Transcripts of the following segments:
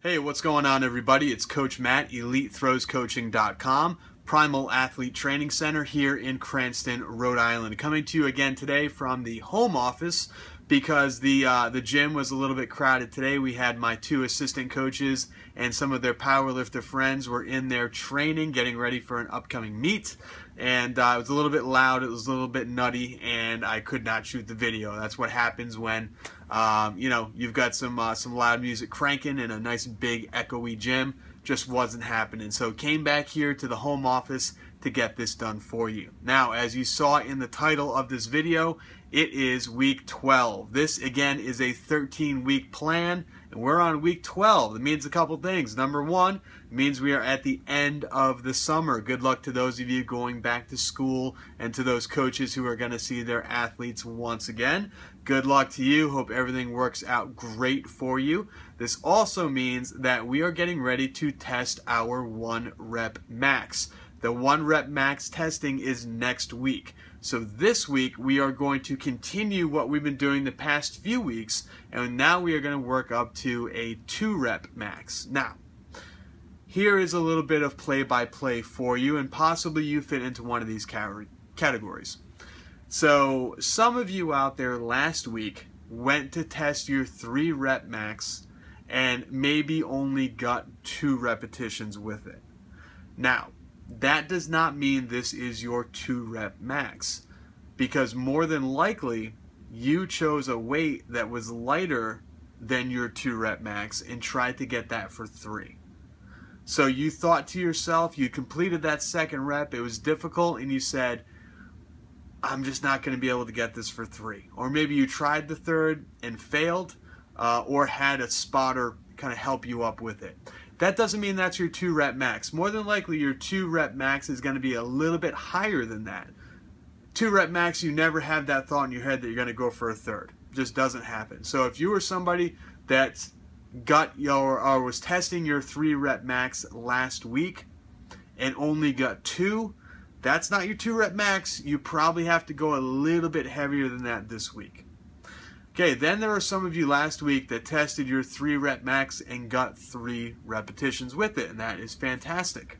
Hey, what's going on, everybody? It's Coach Matt, EliteThrowsCoaching.com, Primal Athlete Training Center here in Cranston, Rhode Island. Coming to you again today from the home office because the gym was a little bit crowded today. We had my two assistant coaches and some of their powerlifter friends were in there training, getting ready for an upcoming meet. And it was a little bit loud, it was a little bit nutty, and I could not shoot the video. That's what happens when you've got some loud music cranking in a nice big echoey gym. Just wasn't happening. So came back here to the home office to get this done for you. Now, as you saw in the title of this video, it is week 12. This again is a 13-week plan, and we're on week 12. It means a couple things. Number one, it means we are at the end of the summer. Good luck to those of you going back to school and to those coaches who are going to see their athletes once again. Good luck to you. Hope everything works out great for you. This also means that we are getting ready to test our 1 rep max. The 1 rep max testing is next week. So this week we are going to continue what we've been doing the past few weeks, and now we are going to work up to a 2 rep max. Now, here is a little bit of play-by-play for you, and possibly you fit into one of these categories. So some of you out there last week went to test your 3 rep max and maybe only got 2 repetitions with it. Now, that does not mean this is your 2 rep max, because more than likely you chose a weight that was lighter than your 2 rep max and tried to get that for 3. So you thought to yourself, you completed that 2nd rep, it was difficult, and you said, I'm just not going to be able to get this for 3. Or maybe you tried the 3rd and failed, or had a spotter kind of help you up with it. That doesn't mean that's your 2 rep max. More than likely your 2 rep max is going to be a little bit higher than that. 2 rep max, you never have that thought in your head that you're going to go for a 3rd. It just doesn't happen. So if you were somebody that got or was testing your 3 rep max last week and only got 2, that's not your 2 rep max. You probably have to go a little bit heavier than that this week. Okay, then there are some of you last week that tested your 3 rep max and got 3 repetitions with it, and that is fantastic.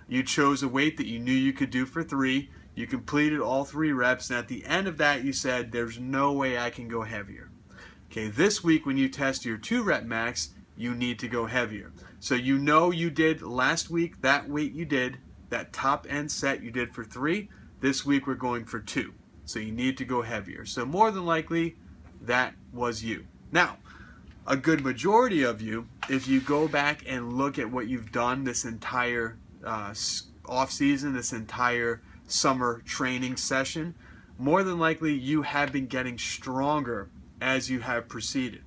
You chose a weight that you knew you could do for 3, you completed all 3 reps, and at the end of that you said, there's no way I can go heavier. Okay, this week when you test your 2 rep max, you need to go heavier. So you know you did last week, that weight you did, that top end set you did for 3, this week we're going for 2. So you need to go heavier. So more than likely, that was you. Now, a good majority of you, if you go back and look at what you've done this entire off season, this entire summer training session, more than likely you have been getting stronger as you have proceeded.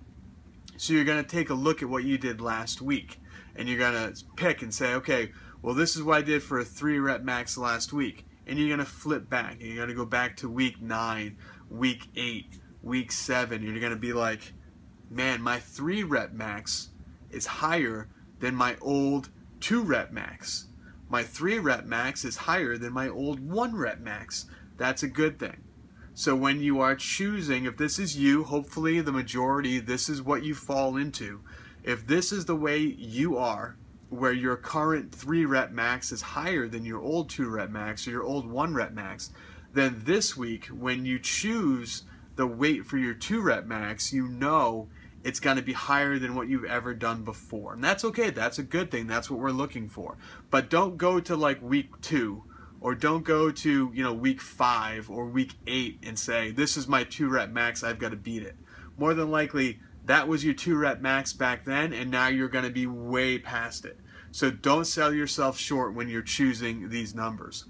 So you're going to take a look at what you did last week, and you're going to pick and say, okay, well, this is what I did for a 3 rep max last week. And you're going to flip back, and you're going to go back to week 9, week 8, week 7, and you're going to be like, man, my 3 rep max is higher than my old 2 rep max. My 3 rep max is higher than my old 1 rep max. That's a good thing. So when you are choosing, if this is you, hopefully the majority, this is what you fall into. If this is the way you are, where your current 3 rep max is higher than your old 2 rep max or your old 1 rep max, then this week when you choose the weight for your 2 rep max, you know it's going to be higher than what you've ever done before. And that's okay. That's a good thing. That's what we're looking for. But don't go to like week 2, or don't go to, week 5 or week 8 and say, this is my 2 rep max, I've got to beat it. More than likely, that was your 2 rep max back then, and now you're going to be way past it. So don't sell yourself short when you're choosing these numbers.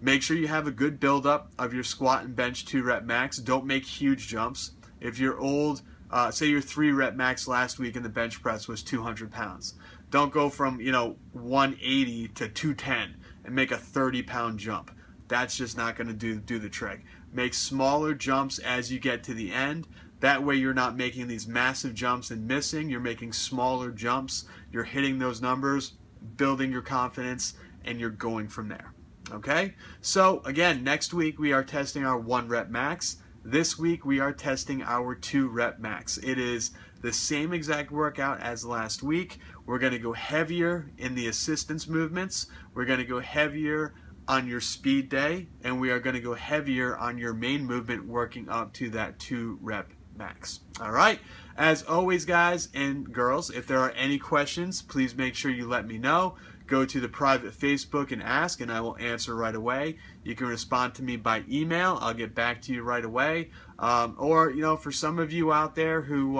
Make sure you have a good buildup of your squat and bench 2 rep max. Don't make huge jumps. If your old, say your 3 rep max last week in the bench press was 200 pounds. Don't go from 180 to 210 and make a 30-pound jump. That's just not going to do the trick. Make smaller jumps as you get to the end. That way you're not making these massive jumps and missing. You're making smaller jumps. You're hitting those numbers, building your confidence, and you're going from there. Okay? So again, next week we are testing our 1 rep max. This week we are testing our 2 rep max. It is the same exact workout as last week. We're going to go heavier in the assistance movements. We're going to go heavier on your speed day, and we are going to go heavier on your main movement, working up to that 2 rep max. All right. As always, guys and girls, if there are any questions, please make sure you let me know. Go to the private Facebook and ask, and I will answer right away. You can respond to me by email. I'll get back to you right away. Or, for some of you out there who,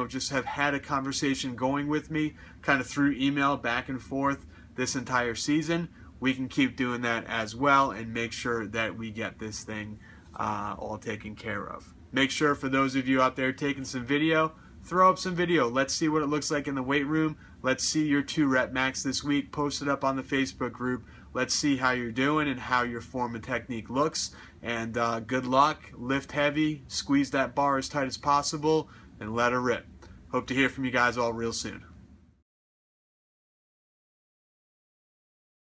just have had a conversation going with me kind of through email back and forth this entire season, we can keep doing that as well and make sure that we get this thing all taken care of. Make sure, for those of you out there taking some video, throw up some video. Let's see what it looks like in the weight room. Let's see your 2 rep max this week. Post it up on the Facebook group. Let's see how you're doing and how your form and technique looks. And good luck. Lift heavy. Squeeze that bar as tight as possible and let her rip. Hope to hear from you guys all real soon.